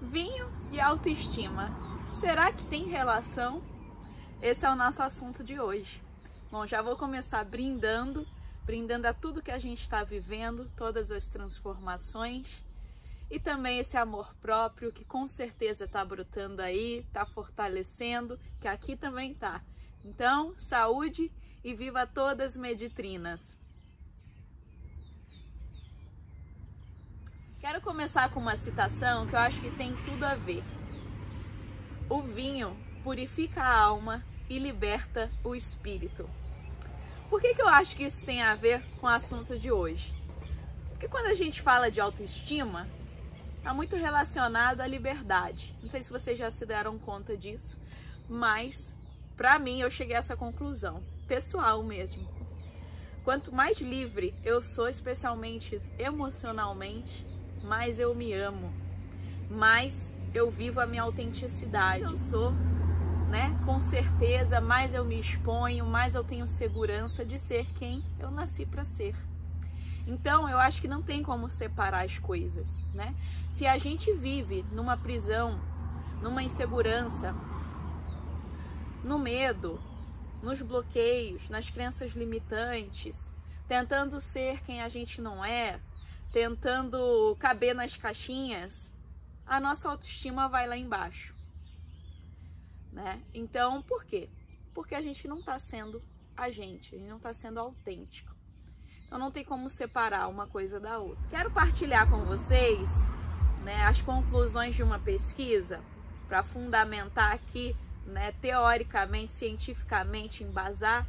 Vinho e autoestima, será que tem relação? Esse é o nosso assunto de hoje. Bom, já vou começar brindando a tudo que a gente está vivendo, todas as transformações e também esse amor próprio que com certeza está brotando aí, está fortalecendo, que aqui também está. Então, saúde e viva todas meditrinas! Quero começar com uma citação que eu acho que tem tudo a ver. O vinho purifica a alma e liberta o espírito. Por que eu acho que isso tem a ver com o assunto de hoje? Porque quando a gente fala de autoestima, está muito relacionado à liberdade. Não sei se vocês já se deram conta disso, mas para mim eu cheguei a essa conclusão, pessoal mesmo. Quanto mais livre eu sou, especialmente emocionalmente, mais eu me amo, mais eu vivo a minha autenticidade. Eu sou, né? Com certeza, mais eu me exponho, mais eu tenho segurança de ser quem eu nasci para ser. Então, eu acho que não tem como separar as coisas, né? Se a gente vive numa prisão, numa insegurança, no medo, nos bloqueios, nas crenças limitantes, tentando ser quem a gente não é, tentando caber nas caixinhas, a nossa autoestima vai lá embaixo, né? Então, por quê? Porque a gente não está sendo a gente não está sendo autêntico. Então, não tem como separar uma coisa da outra. Quero partilhar com vocês, né, as conclusões de uma pesquisa para fundamentar aqui, né, teoricamente, cientificamente, embasar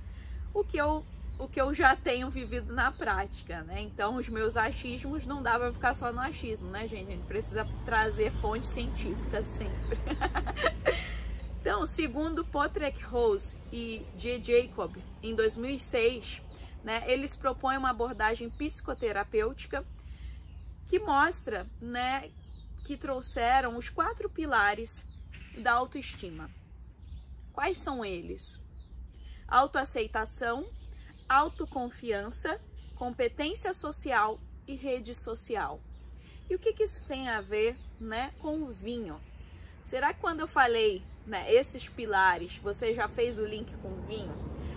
o que eu já tenho vivido na prática, né? Então, os meus achismos não dá para ficar só no achismo, né, gente? A gente precisa trazer fontes científicas sempre. Então, segundo Patrick Rose e J. Jacob, em 2006, né, eles propõem uma abordagem psicoterapêutica que mostra, né, que trouxeram os 4 pilares da autoestima. Quais são eles? Autoaceitação, autoconfiança, competência social e rede social. E o que isso tem a ver, né, com o vinho? Será que quando eu falei, né, esses pilares, você já fez o link com o vinho?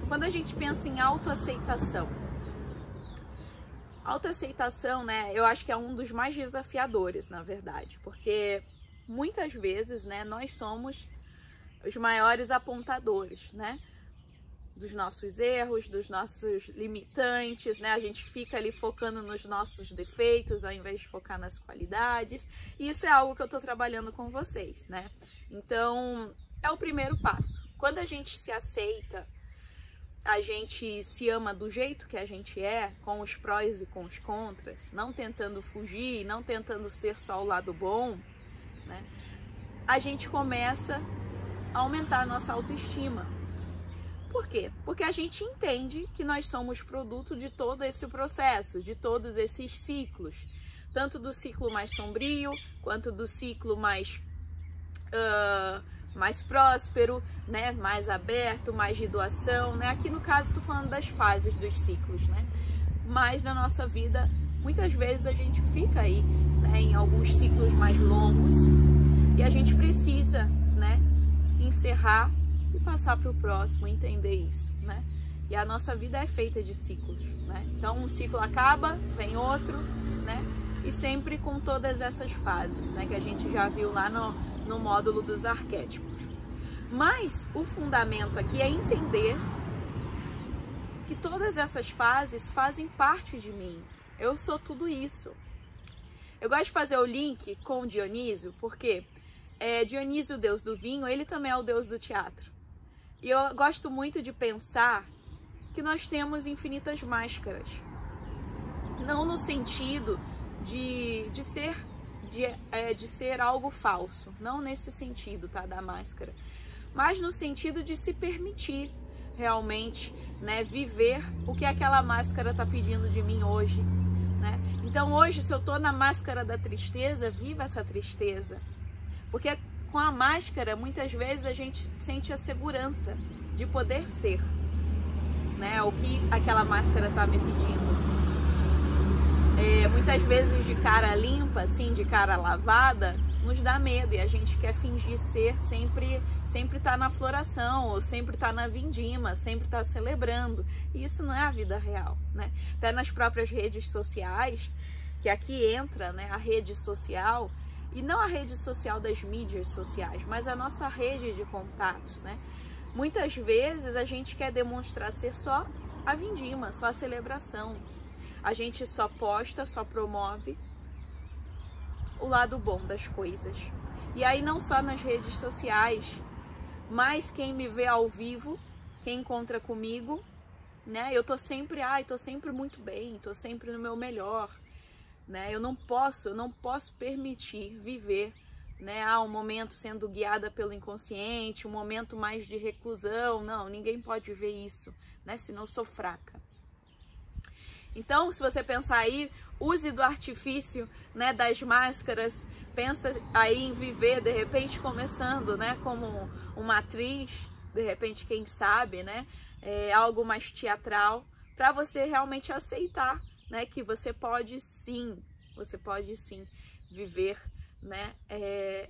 Quando a gente pensa em autoaceitação, né, eu acho que é um dos mais desafiadores, na verdade, porque muitas vezes, né, nós somos os maiores apontadores, né, dos nossos erros, dos nossos limitantes, né? A gente fica ali focando nos nossos defeitos ao invés de focar nas qualidades. E isso é algo que eu tô trabalhando com vocês, né? Então, é o primeiro passo. Quando a gente se aceita, a gente se ama do jeito que a gente é, com os prós e com os contras, não tentando fugir, não tentando ser só o lado bom, né? A gente começa a aumentar a nossa autoestima. Por quê? Porque a gente entende que nós somos produto de todo esse processo, de todos esses ciclos, tanto do ciclo mais sombrio, quanto do ciclo mais próspero, né? Mais aberto, mais de doação, né? Aqui no caso estou falando das fases dos ciclos, né? Mas na nossa vida, muitas vezes a gente fica aí, né, em alguns ciclos mais longos e a gente precisa, né, encerrar e passar para o próximo, entender isso, né? E a nossa vida é feita de ciclos, né? Então um ciclo acaba, vem outro, né? E sempre com todas essas fases, né? Que a gente já viu lá no módulo dos arquétipos. Mas o fundamento aqui é entender que todas essas fases fazem parte de mim. Eu sou tudo isso. Eu gosto de fazer o link com Dionísio, porque Dionísio, o deus do vinho, ele também é o deus do teatro. E eu gosto muito de pensar que nós temos infinitas máscaras. Não no sentido de ser algo falso, não nesse sentido, tá, da máscara, mas no sentido de se permitir realmente, né, viver o que aquela máscara tá pedindo de mim hoje, né? Então hoje, se eu tô na máscara da tristeza, viva essa tristeza, porque com a máscara, muitas vezes a gente sente a segurança de poder ser, né, o que aquela máscara tá me pedindo. Muitas vezes de cara limpa, assim, de cara lavada, nos dá medo e a gente quer fingir ser, sempre tá na floração, ou sempre tá na vindima, sempre tá celebrando. E isso não é a vida real, né? Até nas próprias redes sociais, que aqui entra, né, a rede social, e não a rede social das mídias sociais, mas a nossa rede de contatos, né? Muitas vezes a gente quer demonstrar ser só a vindima, só a celebração. A gente só posta, só promove o lado bom das coisas. E aí não só nas redes sociais, mas quem me vê ao vivo, quem encontra comigo, né? Eu tô sempre muito bem, tô sempre no meu melhor, né? Eu não posso permitir viver, né, um momento sendo guiada pelo inconsciente, um momento mais de reclusão. Não, ninguém pode viver isso, né? Senão eu sou fraca. Então, se você pensar aí, use do artifício, né, das máscaras, pensa aí em viver, de repente começando, né, como uma atriz, de repente, quem sabe, né, algo mais teatral, para você realmente aceitar, né, que você pode sim viver, né,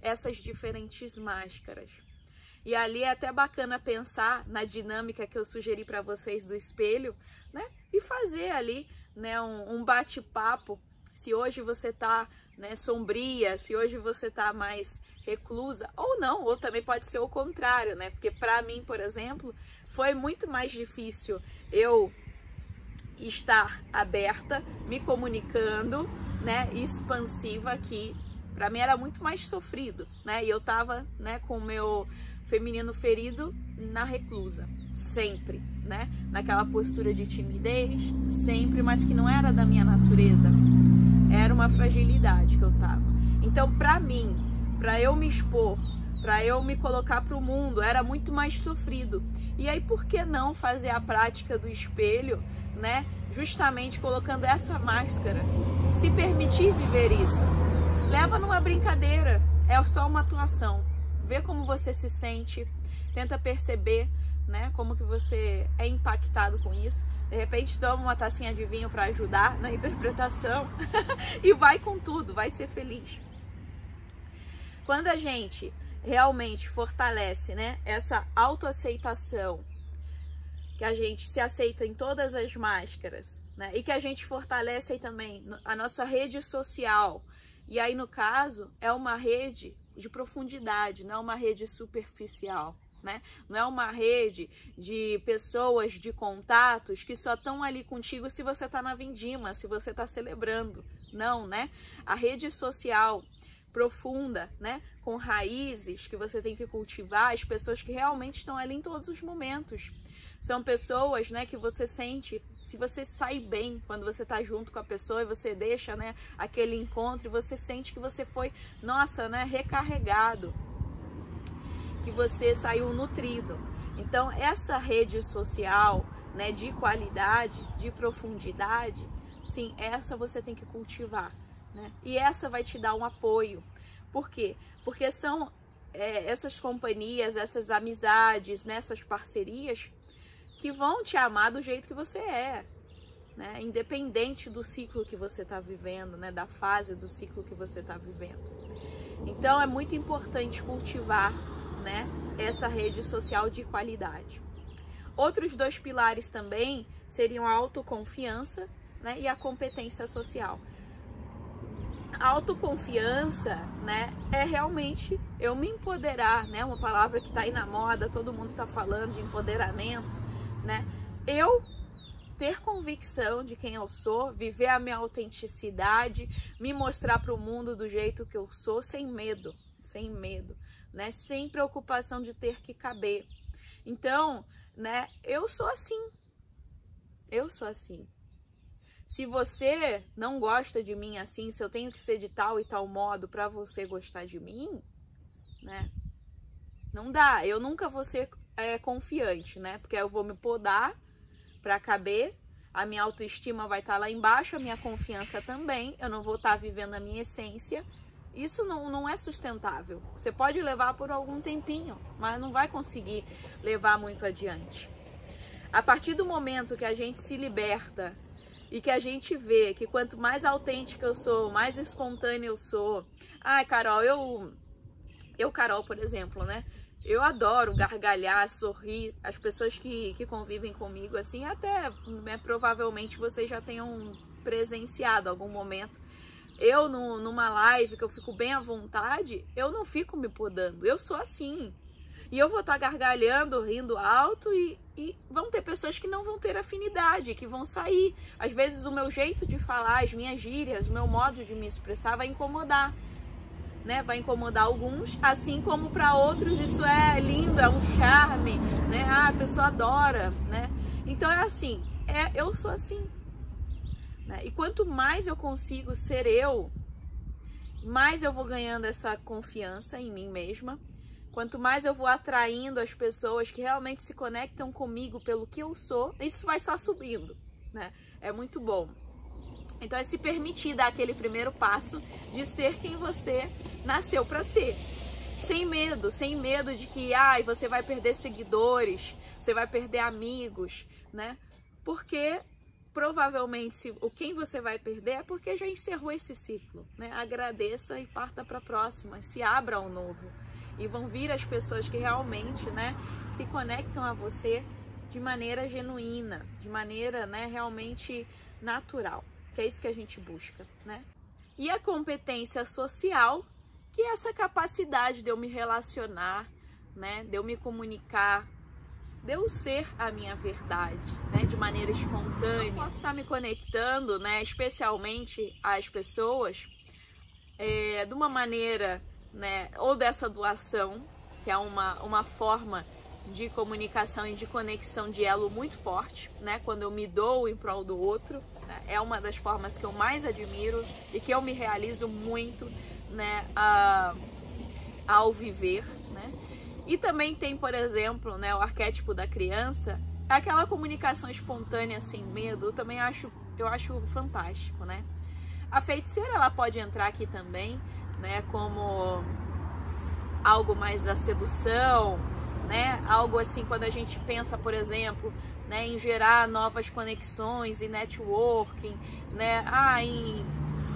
essas diferentes máscaras. E ali é até bacana pensar na dinâmica que eu sugeri para vocês do espelho, né, e fazer ali, né, um bate-papo. Se hoje você tá, né, sombria, se hoje você tá mais reclusa, ou não, ou também pode ser o contrário, né, porque para mim, por exemplo, foi muito mais difícil eu estar aberta, me comunicando, né, expansiva aqui. Para mim era muito mais sofrido, né? E eu tava, né, com o meu feminino ferido na reclusa, sempre, né? Naquela postura de timidez, sempre, mas que não era da minha natureza. Era uma fragilidade que eu tava. Então, para mim, para eu me expor, para eu me colocar para o mundo, era muito mais sofrido. E aí, por que não fazer a prática do espelho, né? Justamente colocando essa máscara, se permitir viver isso. Leva numa brincadeira, é só uma atuação. Vê como você se sente, tenta perceber, né, como que você é impactado com isso. De repente toma uma tacinha de vinho para ajudar na interpretação e vai com tudo, vai ser feliz. Quando a gente realmente fortalece, né, essa autoaceitação, que a gente se aceita em todas as máscaras, né, e que a gente fortalece aí também a nossa rede social. E aí, no caso, é uma rede de profundidade, não é uma rede superficial, né? Não é uma rede de pessoas, de contatos que só estão ali contigo se você está na vindima, se você está celebrando. Não, né? A rede social profunda, né? Com raízes que você tem que cultivar, as pessoas que realmente estão ali em todos os momentos. São pessoas, né, que você sente, se você sai bem quando você tá junto com a pessoa e você deixa, né, aquele encontro e você sente que você foi, nossa, né, recarregado, que você saiu nutrido. Então, essa rede social, né, de qualidade, de profundidade, sim, essa você tem que cultivar, né? E essa vai te dar um apoio. Por quê? Porque são essas companhias, essas amizades, né, essas parcerias que vão te amar do jeito que você é, né? Independente do ciclo que você está vivendo, né? Da fase do ciclo que você está vivendo. Então é muito importante cultivar, né, essa rede social de qualidade. Outros dois pilares também seriam a autoconfiança, né, e a competência social. A autoconfiança, né, é realmente eu me empoderar, né? Uma palavra que está aí na moda, todo mundo está falando de empoderamento, né? Eu ter convicção de quem eu sou, viver a minha autenticidade, me mostrar para o mundo do jeito que eu sou, sem medo, né? Sem preocupação de ter que caber. Então, né, eu sou assim. Se você não gosta de mim assim, se eu tenho que ser de tal e tal modo para você gostar de mim, né? Não dá, eu nunca vou ser confiante, né? Porque eu vou me podar para caber, a minha autoestima vai estar lá embaixo, a minha confiança também, eu não vou estar vivendo a minha essência. Isso não é sustentável. Você pode levar por algum tempinho, mas não vai conseguir levar muito adiante. A partir do momento que a gente se liberta, e que a gente vê que quanto mais autêntica eu sou, mais espontânea eu sou. Ai, Carol, Carol, por exemplo, né? Eu adoro gargalhar, sorrir. As pessoas que convivem comigo, assim, até né, provavelmente vocês já tenham presenciado algum momento. Eu, numa live que eu fico bem à vontade, eu não fico me podando. Eu sou assim. E eu vou estar gargalhando, rindo alto e vão ter pessoas que não vão ter afinidade, que vão sair. Às vezes o meu jeito de falar, as minhas gírias, o meu modo de me expressar vai incomodar. Né, vai incomodar alguns, assim como para outros isso é lindo, é um charme, né? Ah, a pessoa adora, né? Então é assim, eu sou assim, né? E quanto mais eu consigo ser eu, mais eu vou ganhando essa confiança em mim mesma. Quanto mais eu vou atraindo as pessoas que realmente se conectam comigo pelo que eu sou, isso vai só subindo, né? É muito bom. Então é se permitir dar aquele primeiro passo de ser quem você nasceu para ser. Sem medo de que você vai perder seguidores, você vai perder amigos, né? Porque provavelmente quem você vai perder é porque já encerrou esse ciclo, né? Agradeça e parta para a próxima, se abra ao novo. E vão vir as pessoas que realmente, né, se conectam a você de maneira genuína, de maneira, né, realmente natural. Que é isso que a gente busca, né? E a competência social, que é essa capacidade de eu me relacionar, né? De eu me comunicar, de eu ser a minha verdade, né? De maneira espontânea. Eu posso estar me conectando, né? Especialmente às pessoas, de uma maneira, né? Ou dessa doação, que é uma forma de comunicação e de conexão de elo muito forte, né? Quando eu me dou em prol do outro, né? É uma das formas que eu mais admiro e que eu me realizo muito, né? Ao viver, né? E também tem, por exemplo, né? O arquétipo da criança, aquela comunicação espontânea sem medo. Eu acho fantástico, né? A feiticeira, ela pode entrar aqui também, né? Como algo mais da sedução, né? Algo assim, quando a gente pensa, por exemplo, né, em gerar novas conexões e networking, né?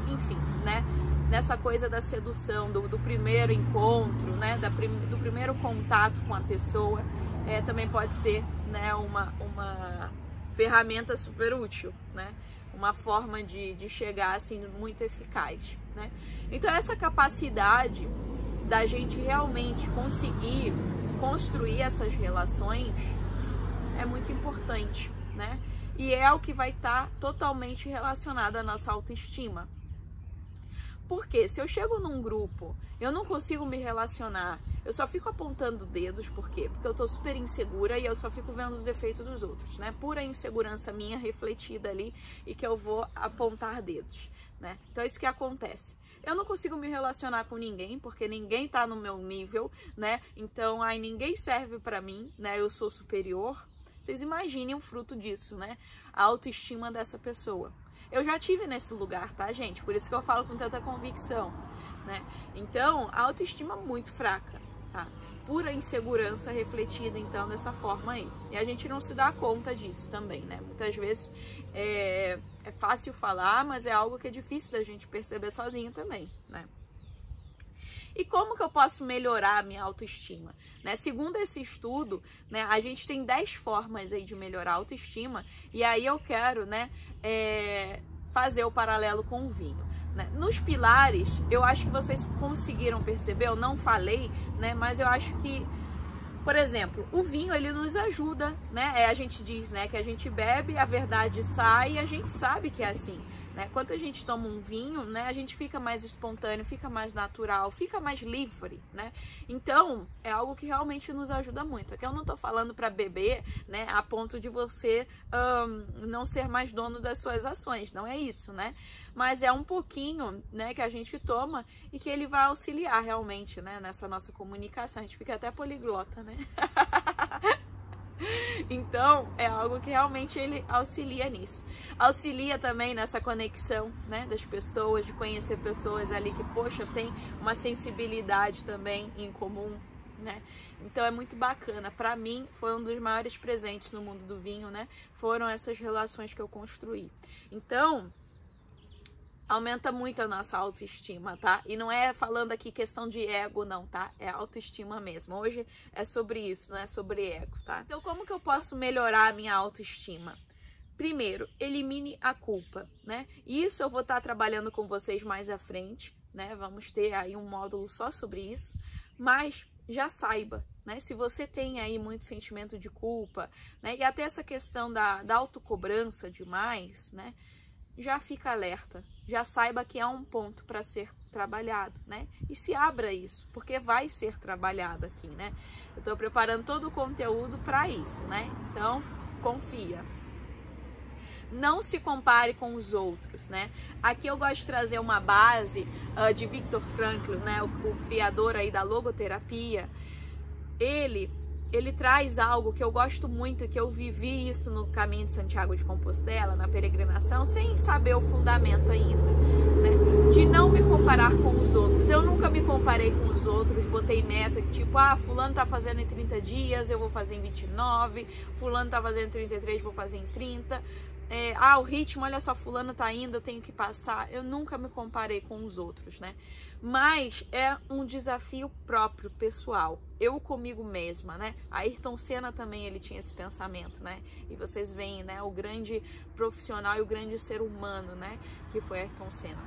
Enfim, né? Nessa coisa da sedução, do primeiro encontro, né? Do primeiro contato com a pessoa, também pode ser, né, uma ferramenta super útil, né? Uma forma de chegar assim muito eficaz, né? Então essa capacidade da gente realmente conseguir construir essas relações é muito importante, né? E é o que vai estar totalmente relacionado à nossa autoestima. Porque se eu chego num grupo, eu não consigo me relacionar, eu só fico apontando dedos, por quê? Porque eu tô super insegura e eu só fico vendo os defeitos dos outros, né? Pura insegurança minha refletida ali e que eu vou apontar dedos, né? Então é isso que acontece. Eu não consigo me relacionar com ninguém, porque ninguém tá no meu nível, né? Então, ninguém serve pra mim, né? Eu sou superior. Vocês imaginem o fruto disso, né? A autoestima dessa pessoa. Eu já tive nesse lugar, tá, gente? Por isso que eu falo com tanta convicção, né? Então, a autoestima muito fraca, tá? Pura insegurança refletida, então, dessa forma aí. E a gente não se dá conta disso também, né? Muitas vezes é fácil falar, mas é algo que é difícil da gente perceber sozinho também, né? E como que eu posso melhorar a minha autoestima? Né? Segundo esse estudo, né, a gente tem 10 formas aí de melhorar a autoestima, e aí eu quero, né, fazer o paralelo com o vinho. Né? Nos pilares, eu acho que vocês conseguiram perceber, eu não falei, né, mas eu acho que, por exemplo, o vinho, ele nos ajuda, né? A gente diz, né, que a gente bebe, a verdade sai e a gente sabe que é assim, né? Quando a gente toma um vinho, né, a gente fica mais espontâneo, fica mais natural, fica mais livre, né? Então, é algo que realmente nos ajuda muito. Aqui eu não tô falando para beber, né, a ponto de você não ser mais dono das suas ações, não é isso, né? Mas é um pouquinho, né, que a gente toma e que ele vai auxiliar realmente, né, nessa nossa comunicação. A gente fica até poliglota, né? Então, é algo que realmente ele auxilia nisso. Auxilia também nessa conexão, né, das pessoas, de conhecer pessoas ali que, poxa, tem uma sensibilidade também em comum, né? Então é muito bacana. Para mim, foi um dos maiores presentes no mundo do vinho, né? Foram essas relações que eu construí. Então, aumenta muito a nossa autoestima, tá? E não é falando aqui questão de ego, não, tá? É autoestima mesmo. Hoje é sobre isso, não é sobre ego, tá? Então, como que eu posso melhorar a minha autoestima? Primeiro, elimine a culpa, né? Isso eu vou estar trabalhando com vocês mais à frente, né? Vamos ter aí um módulo só sobre isso, mas já saiba, né? Se você tem aí muito sentimento de culpa, né? E até essa questão da autocobrança demais, né? Já fica alerta, já saiba que há um ponto para ser trabalhado, né? E se abra isso, porque vai ser trabalhado aqui, né? Eu estou preparando todo o conteúdo para isso, né? Então, confia. Não se compare com os outros, né? Aqui eu gosto de trazer uma base de Viktor Frankl, né? O criador aí da logoterapia. Ele traz algo que eu gosto muito, que eu vivi isso no caminho de Santiago de Compostela, na peregrinação, sem saber o fundamento ainda, né? De não me comparar com os outros. Eu nunca me comparei com os outros, botei meta que tipo, fulano tá fazendo em 30 dias, eu vou fazer em 29, fulano tá fazendo em 33, vou fazer em 30. O ritmo, olha só, fulano tá indo, eu tenho que passar. Eu nunca me comparei com os outros, né? Mas é um desafio próprio, pessoal. Eu comigo mesma, né? Ayrton Senna também, ele tinha esse pensamento, né? E vocês veem, né? O grande profissional e o grande ser humano, né? Que foi Ayrton Senna.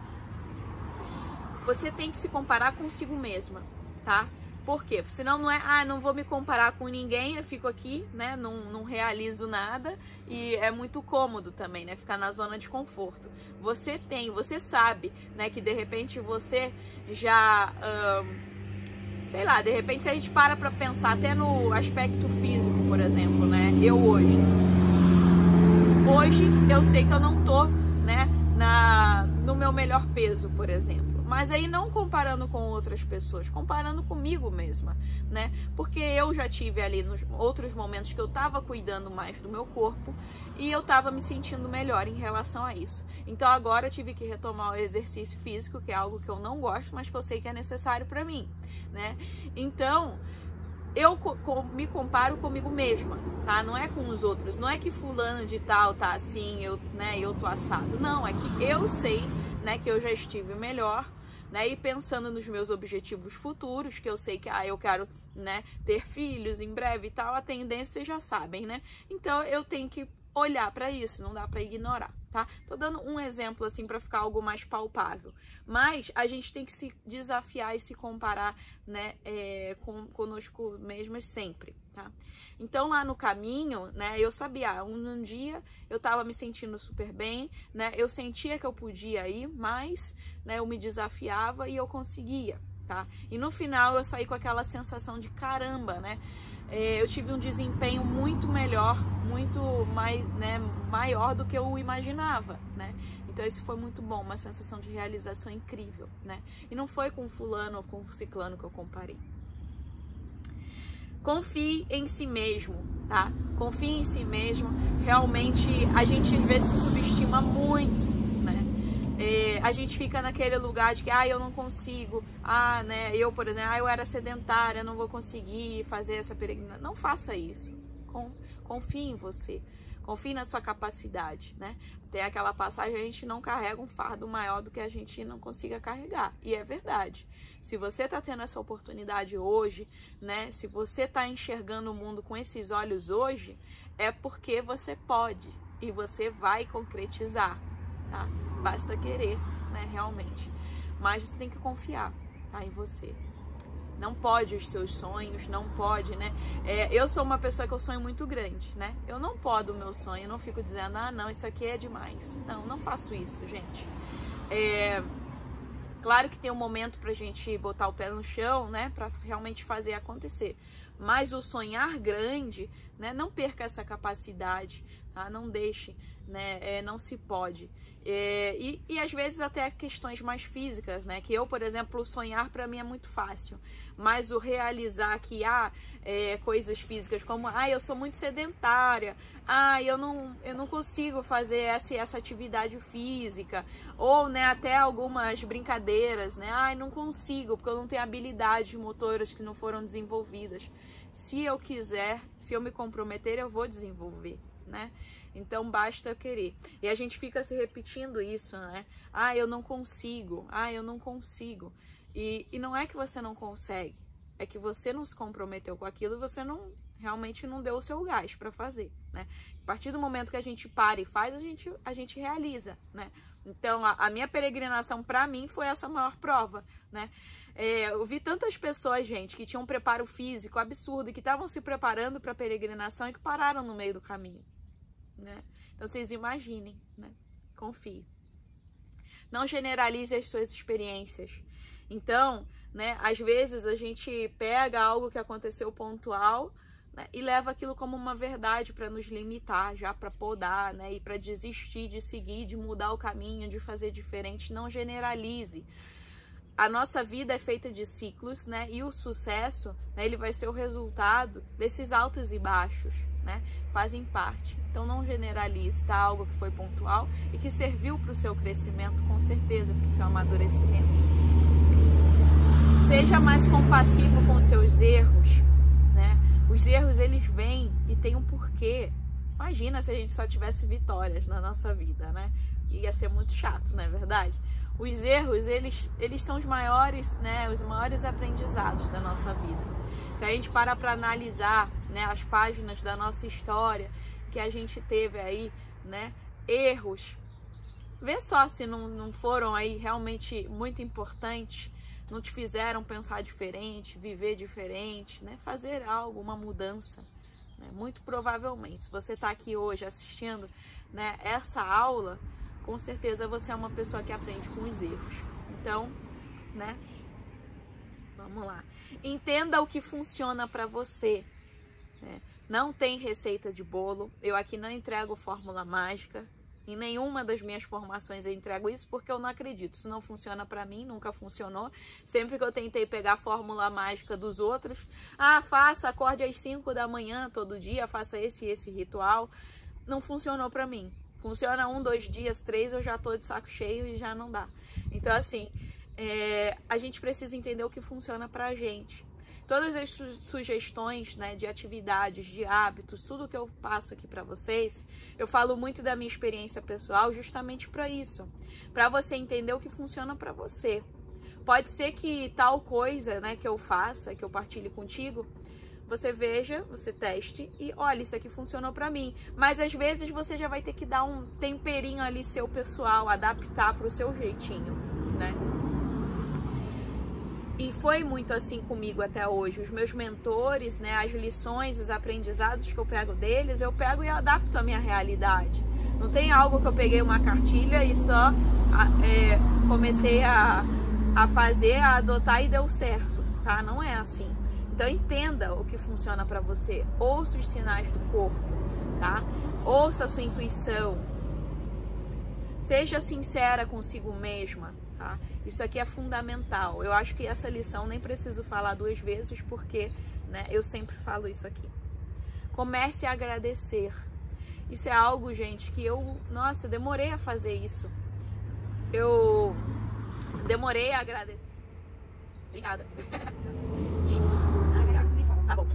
Você tem que se comparar consigo mesma, tá? Por quê? Porque senão não é, não vou me comparar com ninguém, eu fico aqui, né, não realizo nada, e é muito cômodo também, né, ficar na zona de conforto. Você sabe, né, que de repente você já, sei lá, de repente se a gente para pra pensar até no aspecto físico, por exemplo, né, hoje eu sei que eu não tô, né, no meu melhor peso, por exemplo. Mas aí não comparando com outras pessoas, comparando comigo mesma, né? Porque eu já tive ali nos outros momentos que eu tava cuidando mais do meu corpo e eu tava me sentindo melhor em relação a isso. Então agora eu tive que retomar o exercício físico, que é algo que eu não gosto, mas que eu sei que é necessário pra mim, né? Então, eu me comparo comigo mesma, tá? Não é com os outros, não é que fulano de tal tá assim, eu tô assado. Não, é que eu sei, né, que eu já estive melhor, né, e pensando nos meus objetivos futuros, que eu sei que eu quero, né, ter filhos em breve e tal, a tendência vocês já sabem, né? Então eu tenho que olhar para isso, não dá para ignorar, tá? Tô dando um exemplo assim para ficar algo mais palpável, mas a gente tem que se desafiar e se comparar, né, conosco mesmas sempre, tá? Então lá no caminho, né, eu sabia, um dia eu tava me sentindo super bem, né, eu sentia que eu podia ir, mas, né, eu me desafiava e eu conseguia, tá? E no final eu saí com aquela sensação de caramba, né? Eu tive um desempenho muito melhor, muito mais, né, maior do que eu imaginava, né? Então isso foi muito bom, uma sensação de realização incrível, né? E não foi com fulano ou com ciclano que eu comparei. Confie em si mesmo, tá? Confie em si mesmo. Realmente a gente às vezes se subestima muito, né? A gente fica naquele lugar de que, eu não consigo, né? Eu, por exemplo, eu era sedentária, não vou conseguir fazer essa peregrinação. Não faça isso. Confie em você. Confie na sua capacidade, né? Tem aquela passagem, a gente não carrega um fardo maior do que a gente não consiga carregar. E é verdade. Se você tá tendo essa oportunidade hoje, né? Se você tá enxergando o mundo com esses olhos hoje, é porque você pode e você vai concretizar, tá? Basta querer, né? Realmente. Mas você tem que confiar, tá? Em você. Não pode os seus sonhos, não pode, né? Eu sou uma pessoa que eu sonho muito grande, né? Eu não podo o meu sonho, eu não fico dizendo, não, isso aqui é demais. Não faço isso, gente. Claro que tem um momento pra gente botar o pé no chão, né? Pra realmente fazer acontecer. Mas o sonhar grande, né? Não perca essa capacidade, tá? Não deixe, né? Não se pode. E às vezes até questões mais físicas, né? Que eu, por exemplo, sonhar para mim é muito fácil, mas o realizar que há coisas físicas como, eu sou muito sedentária, eu não consigo fazer essa atividade física, ou, né, até algumas brincadeiras, né? Não consigo porque eu não tenho habilidades motoras que não foram desenvolvidas. Se eu quiser, se eu me comprometer, eu vou desenvolver, né? Então basta eu querer. E a gente fica se repetindo isso, né? Eu não consigo, eu não consigo. E não é que você não consegue, é que você não se comprometeu com aquilo e você realmente não deu o seu gás para fazer, né? A partir do momento que a gente para e faz, a gente realiza, né? Então a minha peregrinação para mim foi essa maior prova, né? Eu vi tantas pessoas, gente, que tinham um preparo físico absurdo, que estavam se preparando para a peregrinação e que pararam no meio do caminho, né? Então vocês imaginem, né? Confie. Não generalize as suas experiências. Então, né, às vezes a gente pega algo que aconteceu pontual, né, e leva aquilo como uma verdade para nos limitar, já para podar, né, e para desistir de seguir, de mudar o caminho, de fazer diferente. Não generalize. A nossa vida é feita de ciclos, né? E o sucesso, né, ele vai ser o resultado desses altos e baixos, né? Fazem parte. Então não generalize, tá? Algo que foi pontual e que serviu para o seu crescimento, com certeza, para o seu amadurecimento. Seja mais compassivo com os seus erros, né? Os erros, eles vêm e tem um porquê. Imagina se a gente só tivesse vitórias na nossa vida, né? Ia ser muito chato, não é verdade? Os erros, eles são os maiores, né, os maiores aprendizados da nossa vida. Se a gente para analisar, né, as páginas da nossa história, que a gente teve aí, né, erros, vê só se não foram aí realmente muito importantes, não te fizeram pensar diferente, viver diferente, né, fazer algo, uma mudança, né? Muito provavelmente, se você está aqui hoje assistindo, né, essa aula, com certeza você é uma pessoa que aprende com os erros. Então, né? Vamos lá. Entenda o que funciona para você, né? Não tem receita de bolo. Eu aqui não entrego fórmula mágica. Em nenhuma das minhas formações eu entrego isso porque eu não acredito. Isso não funciona para mim, nunca funcionou. Sempre que eu tentei pegar a fórmula mágica dos outros, faça, acorde às 5 da manhã todo dia, faça esse e esse ritual. Não funcionou para mim. Funciona 1, 2 dias, 3, eu já tô de saco cheio e já não dá. Então, assim, a gente precisa entender o que funciona pra gente. Todas as sugestões, né, de atividades, de hábitos, tudo que eu passo aqui pra vocês, eu falo muito da minha experiência pessoal justamente pra isso. Pra você entender o que funciona pra você. Pode ser que tal coisa, né, que eu faça, que eu partilhe contigo, você veja, você teste e olha, isso aqui funcionou pra mim. Mas às vezes você já vai ter que dar um temperinho ali seu pessoal, adaptar pro seu jeitinho, né? E foi muito assim comigo até hoje. Os meus mentores, né, as lições, os aprendizados que eu pego deles, eu pego e adapto à minha realidade. Não tem algo que eu peguei uma cartilha e só comecei a fazer, a adotar e deu certo, tá? Não é assim. Então entenda o que funciona para você, ouça os sinais do corpo, tá? Ouça a sua intuição, seja sincera consigo mesma, tá? Isso aqui é fundamental. Eu acho que essa lição nem preciso falar 2 vezes porque, né, eu sempre falo isso aqui. Comece a agradecer. Isso é algo, gente, que eu demorei a fazer isso. Eu demorei a agradecer. Obrigada. Tá bom.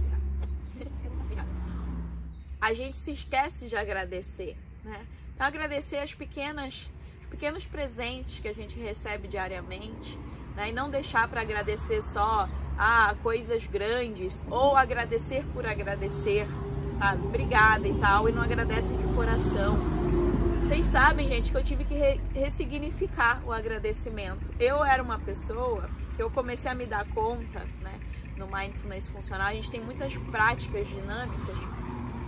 A gente se esquece de agradecer, né? Então, agradecer os pequenos presentes que a gente recebe diariamente, né? E não deixar para agradecer só coisas grandes ou agradecer por agradecer, sabe? Obrigada e tal, e não agradece de coração. Vocês sabem, gente, que eu tive que ressignificar o agradecimento. Eu era uma pessoa que eu comecei a me dar conta, né? No Mindfulness Funcional, a gente tem muitas práticas dinâmicas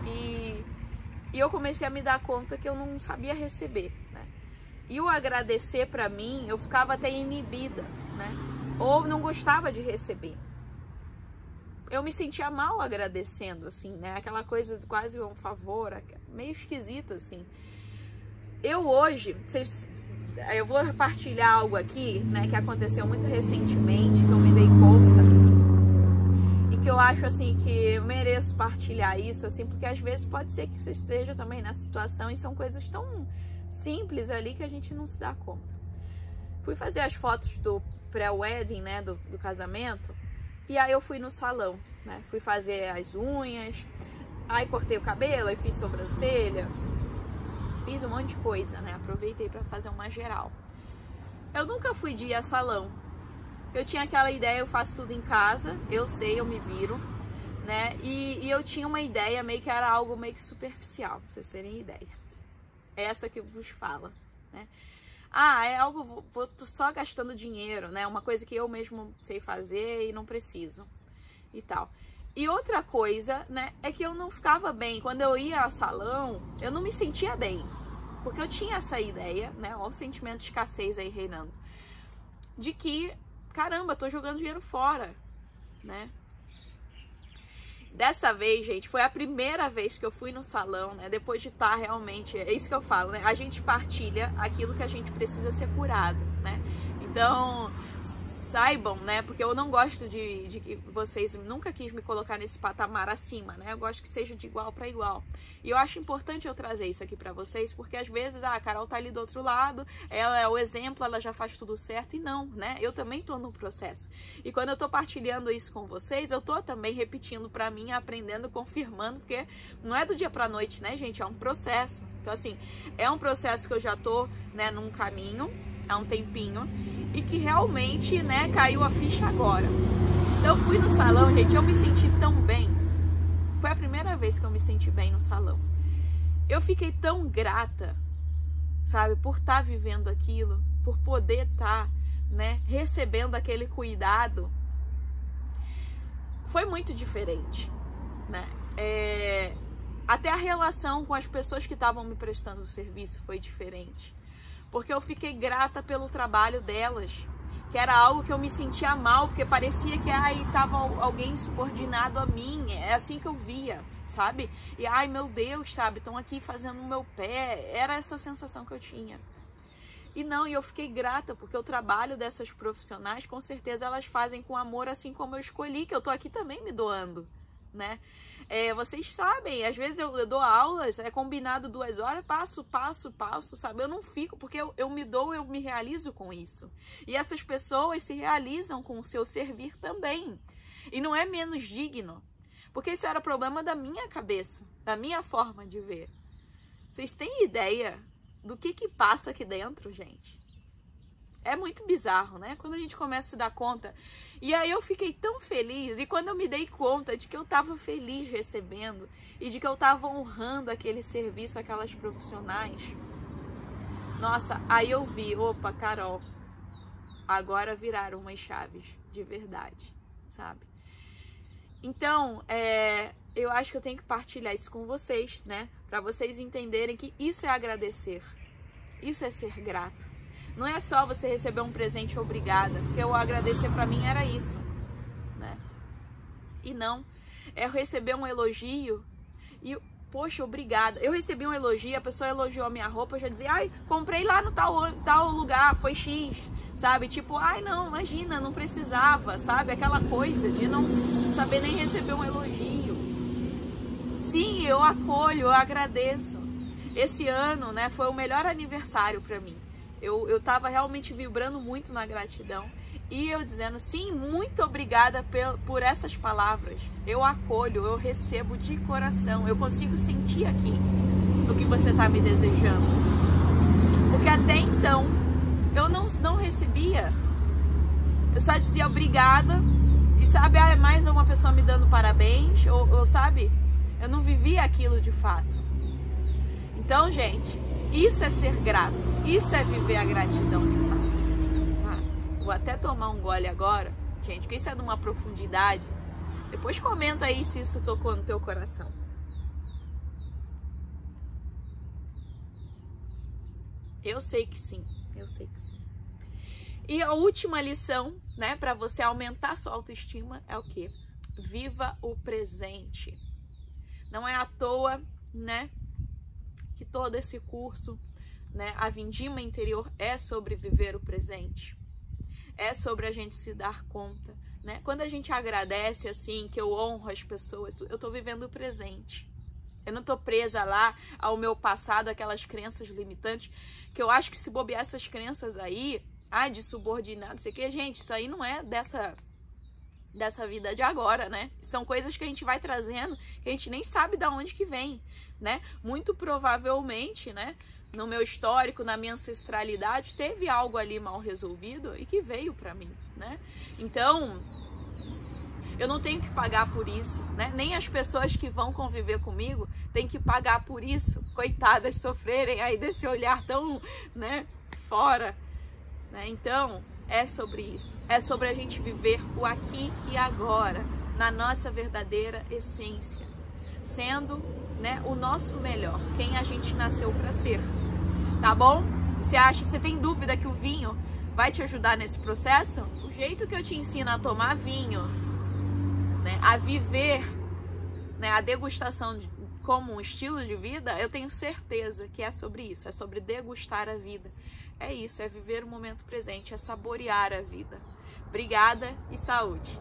e eu comecei a me dar conta que eu não sabia receber, né? E o agradecer para mim, eu ficava até inibida, né? Ou não gostava de receber. Eu me sentia mal agradecendo, assim, né? Aquela coisa quase um favor, meio esquisita, assim. Eu hoje, eu vou partilhar algo aqui, né, que aconteceu muito recentemente, que eu me dei conta e que eu acho assim que eu mereço partilhar isso, assim, porque às vezes pode ser que você esteja também nessa situação e são coisas tão simples ali que a gente não se dá conta. Fui fazer as fotos do pré-wedding, né, do casamento, e aí eu fui no salão, né, fui fazer as unhas, aí cortei o cabelo, aí fiz sobrancelha, fiz um monte de coisa, né, aproveitei para fazer uma geral. Eu nunca fui de ir a salão, eu tinha aquela ideia, eu faço tudo em casa, eu sei, eu me viro, né, e eu tinha uma ideia meio que era algo meio que superficial, pra vocês terem ideia. É essa que vos fala, né. Ah, é algo, vou só gastando dinheiro, né? Uma coisa que eu mesmo sei fazer e não preciso e tal. E outra coisa, né, é que eu não ficava bem. Quando eu ia ao salão, eu não me sentia bem. Porque eu tinha essa ideia, né, ó, o sentimento de escassez aí reinando. De que, caramba, tô jogando dinheiro fora, né? Dessa vez, gente, foi a primeira vez que eu fui no salão, né? Depois de estar realmente, é isso que eu falo, né? A gente partilha aquilo que a gente precisa ser curado, né? Então, saibam, né? Porque eu não gosto de que vocês nunca quis me colocar nesse patamar acima, né? Eu gosto que seja de igual para igual. E eu acho importante eu trazer isso aqui para vocês, porque às vezes a Carol tá ali do outro lado, ela é o exemplo, ela já faz tudo certo, e não, né? Eu também tô no processo. E quando eu tô partilhando isso com vocês, eu tô também repetindo para mim, aprendendo, confirmando, porque não é do dia pra noite, né, gente? É um processo. Então, assim, é um processo que eu já tô, né, num caminho há um tempinho e que realmente, né, caiu a ficha agora. Então eu fui no salão, gente, eu me senti tão bem. Foi a primeira vez que eu me senti bem no salão. Eu fiquei tão grata, sabe, por estar vivendo aquilo, por poder estar, né, recebendo aquele cuidado. Foi muito diferente, né? Até a relação com as pessoas que estavam me prestando o serviço foi diferente. Porque eu fiquei grata pelo trabalho delas, que era algo que eu me sentia mal, porque parecia que estava alguém subordinado a mim, é assim que eu via, sabe? E ai meu Deus, sabe, estão aqui fazendo o meu pé, era essa sensação que eu tinha. E não, e eu fiquei grata, porque o trabalho dessas profissionais, com certeza elas fazem com amor, assim como eu escolhi, que eu tô aqui também me doando, né? Vocês sabem, às vezes eu dou aulas, é combinado 2 horas, passo, sabe? Eu não fico, porque eu me dou, eu me realizo com isso. E essas pessoas se realizam com o seu servir também. E não é menos digno, porque isso era problema da minha cabeça, da minha forma de ver. Vocês têm ideia do que passa aqui dentro, gente? É muito bizarro, né? Quando a gente começa a se dar conta. E aí eu fiquei tão feliz. E quando eu me dei conta de que eu tava feliz recebendo e de que eu tava honrando aquele serviço, aquelas profissionais, nossa, aí eu vi, opa, Carol, agora viraram umas chaves de verdade, sabe? Então, eu acho que eu tenho que partilhar isso com vocês, né? Pra vocês entenderem que isso é agradecer. Isso é ser grato. Não é só você receber um presente obrigada, porque o agradecer pra mim era isso, né? E não, é receber um elogio e, poxa, obrigada. Eu recebi um elogio, a pessoa elogiou a minha roupa, eu já dizia, ai, comprei lá no tal lugar, foi X, sabe? Tipo, ai, não, imagina, não precisava, sabe? Aquela coisa de não saber nem receber um elogio. Sim, eu acolho, eu agradeço. Esse ano, né, foi o melhor aniversário pra mim. Eu tava realmente vibrando muito na gratidão e eu dizendo, sim, muito obrigada por essas palavras. Eu acolho, eu recebo de coração, eu consigo sentir aqui o que você tá me desejando. Porque até então, eu não recebia. Eu só dizia obrigada e, sabe, é mais uma pessoa me dando parabéns, ou sabe, eu não vivia aquilo de fato. Então, gente, isso é ser grato, isso é viver a gratidão de fato. Vou até tomar um gole agora, gente, porque isso é de uma profundidade. Depois comenta aí se isso tocou no teu coração. Eu sei que sim, eu sei que sim. E a última lição, né, para você aumentar sua autoestima é o quê? Viva o presente. Não é à toa, né, que todo esse curso né? A vindima interior é sobre viver o presente. É sobre a gente se dar conta, né? Quando a gente agradece, assim, que eu honro as pessoas, eu tô vivendo o presente. Eu não tô presa lá ao meu passado, aquelas crenças limitantes, que eu acho que se bobear essas crenças aí, de subordinado, não sei o que, gente, isso aí não é dessa vida de agora, né? São coisas que a gente vai trazendo, que a gente nem sabe de onde que vem, né? Muito provavelmente, né? No meu histórico, na minha ancestralidade, teve algo ali mal resolvido e que veio pra mim, né? Então, eu não tenho que pagar por isso, né? Nem as pessoas que vão conviver comigo têm que pagar por isso. Coitadas, sofrerem aí desse olhar tão, né, fora, né? Então, é sobre isso. É sobre a gente viver o aqui e agora, na nossa verdadeira essência, sendo, né, o nosso melhor, quem a gente nasceu para ser. Tá bom? Você tem dúvida que o vinho vai te ajudar nesse processo? O jeito que eu te ensino a tomar vinho, né, a viver, né, a degustação como um estilo de vida, eu tenho certeza que é sobre isso, é sobre degustar a vida. É isso, é viver o momento presente, é saborear a vida. Obrigada e saúde!